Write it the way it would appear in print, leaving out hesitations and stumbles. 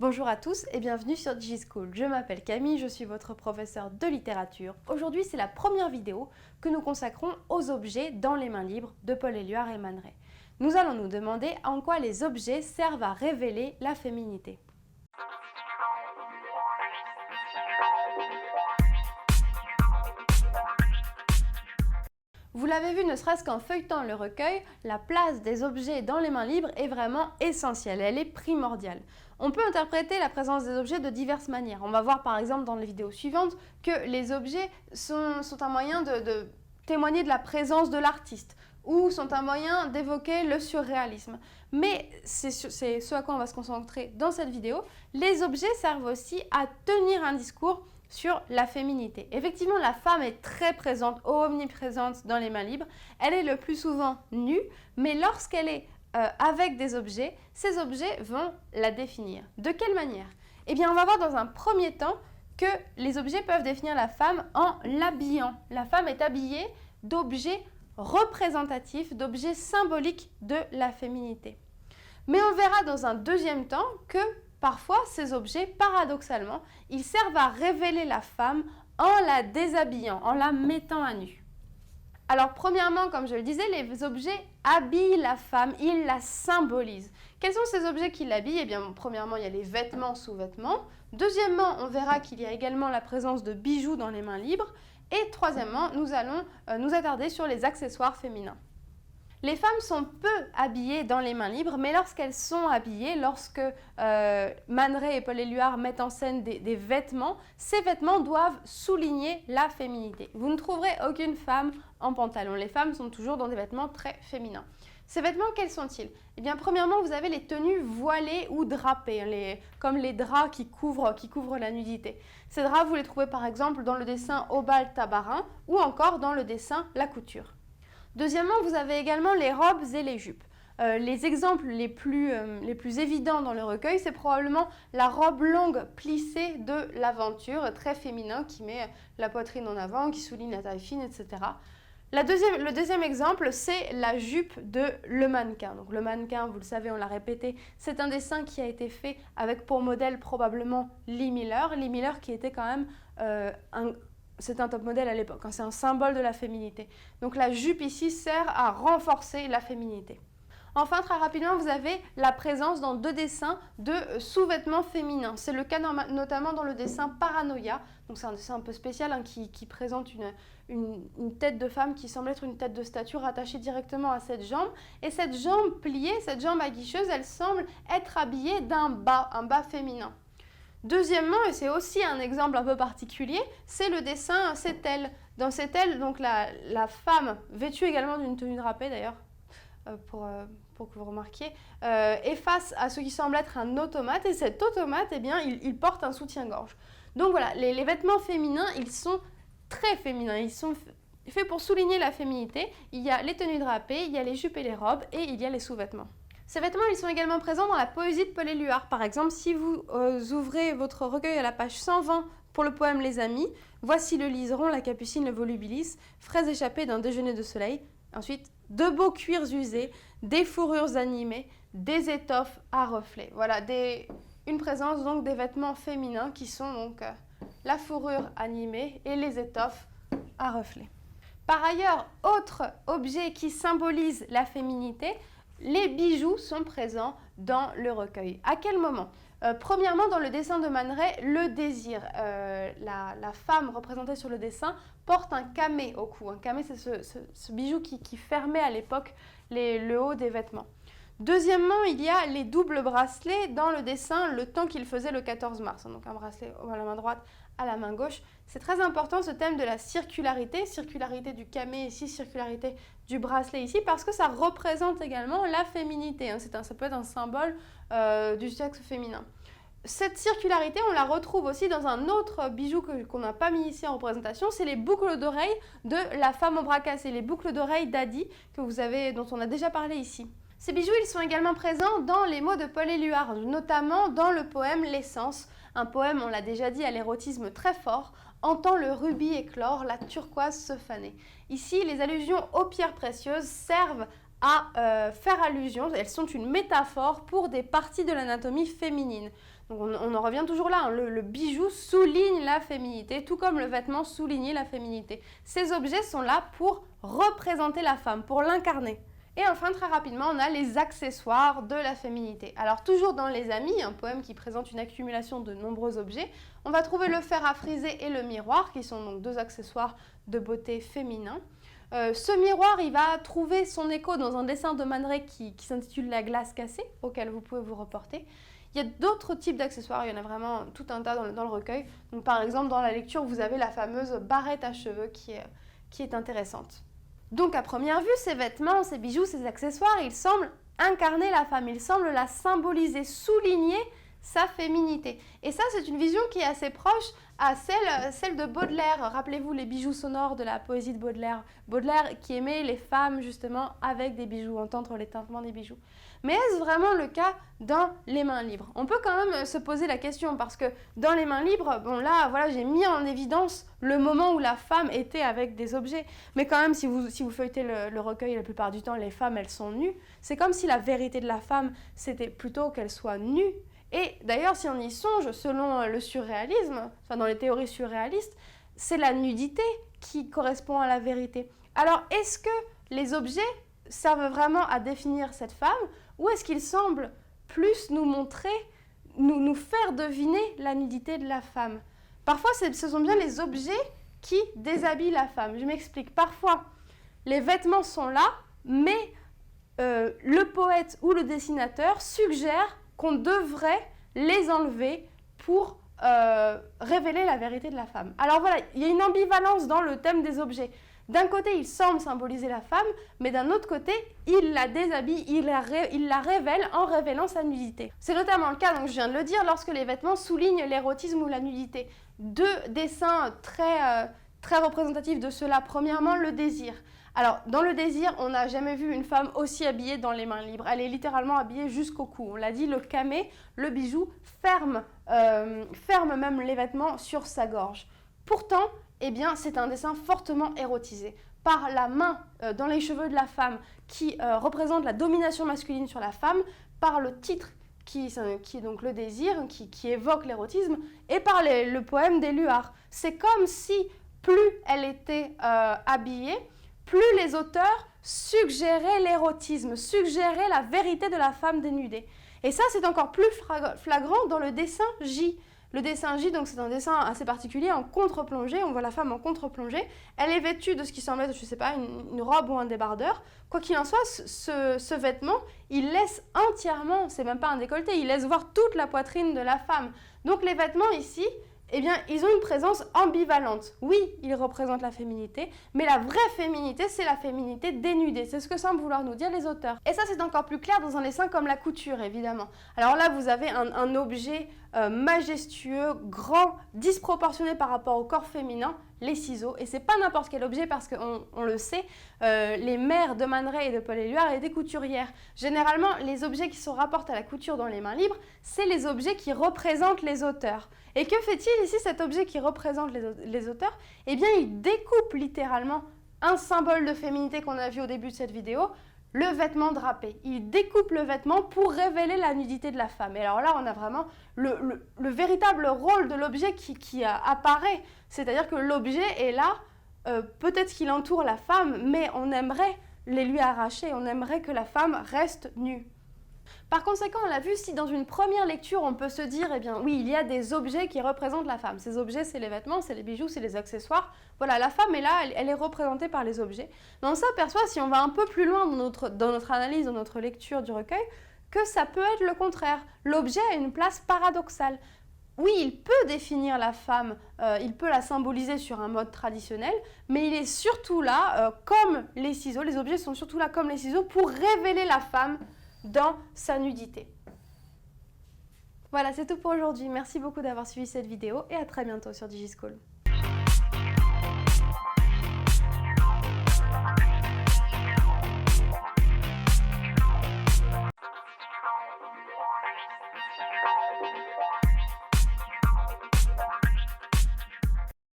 Bonjour à tous et bienvenue sur DigiSchool. Je m'appelle Camille, je suis votre professeure de littérature. Aujourd'hui, c'est la première vidéo que nous consacrons aux objets dans les mains libres de Paul Éluard et Man Ray. Nous allons nous demander en quoi les objets servent à révéler la féminité. Vous l'avez vu, ne serait-ce qu'en feuilletant le recueil, la place des objets dans les mains libres est vraiment essentielle, elle est primordiale. On peut interpréter la présence des objets de diverses manières. On va voir par exemple dans les vidéos suivantes que les objets sont un moyen de témoigner de la présence de l'artiste ou sont un moyen d'évoquer le surréalisme. Mais c'est ce à quoi on va se concentrer dans cette vidéo. Les objets servent aussi à tenir un discours sur la féminité. Effectivement, la femme est très présente, omniprésente dans les mains libres. Elle est le plus souvent nue, mais lorsqu'elle est avec des objets, ces objets vont la définir. De quelle manière? Eh bien, on va voir dans un premier temps que les objets peuvent définir la femme en l'habillant. La femme est habillée d'objets représentatifs, d'objets symboliques de la féminité. Mais on verra dans un deuxième temps que parfois, ces objets, paradoxalement, ils servent à révéler la femme en la déshabillant, en la mettant à nu. Alors, premièrement, comme je le disais, les objets habillent la femme, ils la symbolisent. Quels sont ces objets qui l'habillent? Eh bien, premièrement, il y a les vêtements, sous-vêtements. Deuxièmement, on verra qu'il y a également la présence de bijoux dans les mains libres. Et troisièmement, nous allons nous attarder sur les accessoires féminins. Les femmes sont peu habillées dans les mains libres, mais lorsqu'elles sont habillées, lorsque Man Ray et Paul Éluard mettent en scène des vêtements, ces vêtements doivent souligner la féminité. Vous ne trouverez aucune femme en pantalon. Les femmes sont toujours dans des vêtements très féminins. Ces vêtements, quels sont-ils? Eh bien, premièrement, vous avez les tenues voilées ou drapées, comme les draps qui couvrent la nudité. Ces draps, vous les trouvez par exemple dans le dessin Obal Tabarin ou encore dans le dessin La Couture. Deuxièmement, vous avez également les robes et les jupes. Les exemples les plus évidents dans le recueil, c'est probablement la robe longue plissée de l'aventure, très féminin, qui met la poitrine en avant, qui souligne la taille fine, etc. Le deuxième exemple, c'est la jupe de Le Mannequin. Donc, Le Mannequin, vous le savez, on l'a répété, c'est un dessin qui a été fait avec pour modèle probablement Lee Miller. Lee Miller qui était quand même c'est un top modèle à l'époque, c'est un symbole de la féminité. Donc la jupe ici sert à renforcer la féminité. Enfin, très rapidement, vous avez la présence dans deux dessins de sous-vêtements féminins. C'est le cas notamment dans le dessin Paranoia. Donc c'est un dessin un peu spécial qui présente une tête de femme qui semble être une tête de statue rattachée directement à cette jambe. Et cette jambe pliée, cette jambe aguicheuse, elle semble être habillée d'un bas, un bas féminin. Deuxièmement, et c'est aussi un exemple un peu particulier, c'est le dessin C'est elle. Dans C'est elle, donc la femme, vêtue également d'une tenue drapée d'ailleurs, pour que vous remarquiez, est face à ce qui semble être un automate, et cet automate, eh bien, il porte un soutien-gorge. Donc voilà, les vêtements féminins, ils sont très féminins, ils sont faits pour souligner la féminité. Il y a les tenues drapées, il y a les jupes et les robes, et il y a les sous-vêtements. Ces vêtements, ils sont également présents dans la poésie de Paul Éluard. Par exemple, si vous ouvrez votre recueil à la page 120 pour le poème Les Amis, voici le liseron, la capucine, le volubilis, frais échappés d'un déjeuner de soleil. Ensuite, de beaux cuirs usés, des fourrures animées, des étoffes à reflets. Voilà, une présence donc des vêtements féminins qui sont donc la fourrure animée et les étoffes à reflets. Par ailleurs, autre objet qui symbolise la féminité, les bijoux sont présents dans le recueil. À quel moment? Premièrement, dans le dessin de Man Ray, le désir. La femme représentée sur le dessin porte un camé au cou. Un camé, c'est ce bijou qui fermait à l'époque le haut des vêtements. Deuxièmement, il y a les doubles bracelets dans le dessin Le temps qu'il faisait le 14 mars. Donc un bracelet à la main droite, à la main gauche. C'est très important ce thème de la circularité du camé ici, circularité du bracelet ici, parce que ça représente également la féminité. Ça peut être un symbole du sexe féminin. Cette circularité, on la retrouve aussi dans un autre bijou qu'on n'a pas mis ici en représentation, c'est les boucles d'oreilles de la femme au bras cassé, les boucles d'oreilles d'Adi dont on a déjà parlé ici. Ces bijoux, ils sont également présents dans les mots de Paul Éluard, notamment dans le poème L'essence, un poème, on l'a déjà dit, à l'érotisme très fort, entend le rubis éclore, la turquoise se faner. Ici, les allusions aux pierres précieuses servent à faire allusion, elles sont une métaphore pour des parties de l'anatomie féminine. Donc on en revient toujours là, hein. Le bijou souligne la féminité, tout comme le vêtement soulignait la féminité. Ces objets sont là pour représenter la femme, pour l'incarner. Et enfin, très rapidement, on a les accessoires de la féminité. Alors toujours dans Les Amis, un poème qui présente une accumulation de nombreux objets, on va trouver le fer à friser et le miroir, qui sont donc deux accessoires de beauté féminin. Ce miroir, il va trouver son écho dans un dessin de Man Ray qui s'intitule La glace cassée, auquel vous pouvez vous reporter. Il y a d'autres types d'accessoires, il y en a vraiment tout un tas dans le recueil. Donc, par exemple, dans la lecture, vous avez la fameuse barrette à cheveux qui est intéressante. Donc, à première vue, ces vêtements, ces bijoux, ces accessoires, ils semblent incarner la femme, ils semblent la symboliser, souligner sa féminité. Et ça, c'est une vision qui est assez proche à celle de Baudelaire. Rappelez-vous les bijoux sonores de la poésie de Baudelaire. Baudelaire qui aimait les femmes justement avec des bijoux, entendre les tintements des bijoux. Mais est-ce vraiment le cas dans Les Mains libres? On peut quand même se poser la question parce que dans Les Mains libres, bon là, voilà, j'ai mis en évidence le moment où la femme était avec des objets. Mais quand même, si vous feuilletez le recueil, la plupart du temps, les femmes, elles sont nues. C'est comme si la vérité de la femme, c'était plutôt qu'elle soit nue. Et d'ailleurs, si on y songe, selon le surréalisme, enfin dans les théories surréalistes, c'est la nudité qui correspond à la vérité. Alors, est-ce que les objets servent vraiment à définir cette femme ou est-ce qu'ils semblent plus nous montrer, nous faire deviner la nudité de la femme? Parfois, ce sont bien les objets qui déshabillent la femme. Je m'explique. Parfois, les vêtements sont là, mais le poète ou le dessinateur suggère qu'on devrait les enlever pour révéler la vérité de la femme. Alors voilà, il y a une ambivalence dans le thème des objets. D'un côté, il semble symboliser la femme, mais d'un autre côté, il la déshabille, il la révèle en révélant sa nudité. C'est notamment le cas, donc je viens de le dire, lorsque les vêtements soulignent l'érotisme ou la nudité. Deux dessins très représentatifs de cela. Premièrement, le désir. Alors, dans le désir, on n'a jamais vu une femme aussi habillée dans Les Mains libres. Elle est littéralement habillée jusqu'au cou. On l'a dit, le camé, le bijou, ferme même les vêtements sur sa gorge. Pourtant, eh bien, c'est un dessin fortement érotisé. Par la main dans les cheveux de la femme qui représente la domination masculine sur la femme, par le titre qui est donc le désir, qui évoque l'érotisme, et par le poème d'Éluard. C'est comme si plus elle était habillée, plus les auteurs suggéraient l'érotisme, suggéraient la vérité de la femme dénudée. Et ça, c'est encore plus flagrant dans le dessin J. Le dessin J, donc c'est un dessin assez particulier en contre-plongée, on voit la femme en contre-plongée. Elle est vêtue de ce qui semble être, je ne sais pas, une robe ou un débardeur. Quoi qu'il en soit, ce vêtement, il laisse entièrement, c'est même pas un décolleté, il laisse voir toute la poitrine de la femme. Donc les vêtements ici, eh bien, ils ont une présence ambivalente. Oui, ils représentent la féminité, mais la vraie féminité, c'est la féminité dénudée. C'est ce que semblent vouloir nous dire les auteurs. Et ça, c'est encore plus clair dans un dessin comme la couture, évidemment. Alors là, vous avez un objet majestueux, grand, disproportionné par rapport au corps féminin, les ciseaux. Et c'est pas n'importe quel objet parce qu'on le sait, les mères de Man Ray et de Paul Éluard étaient couturières. Généralement, les objets qui se rapportent à la couture dans Les Mains libres, c'est les objets qui représentent les auteurs. Et que fait-il ici, cet objet qui représente les auteurs? Eh bien, il découpe littéralement un symbole de féminité qu'on a vu au début de cette vidéo, le vêtement drapé. Il découpe le vêtement pour révéler la nudité de la femme. Et alors là, on a vraiment le véritable rôle de l'objet qui apparaît. C'est-à-dire que l'objet est là, peut-être qu'il entoure la femme, mais on aimerait les lui arracher, on aimerait que la femme reste nue. Par conséquent, on l'a vu, si dans une première lecture, on peut se dire, eh bien oui, il y a des objets qui représentent la femme. Ces objets, c'est les vêtements, c'est les bijoux, c'est les accessoires. Voilà, la femme est là, elle est représentée par les objets. Mais on s'aperçoit, si on va un peu plus loin dans notre analyse, dans notre lecture du recueil, que ça peut être le contraire. L'objet a une place paradoxale. Oui, il peut définir la femme, il peut la symboliser sur un mode traditionnel, mais il est surtout là, comme les ciseaux, les objets sont surtout là comme les ciseaux pour révéler la femme dans sa nudité. Voilà, c'est tout pour aujourd'hui. Merci beaucoup d'avoir suivi cette vidéo et à très bientôt sur DigiSchool.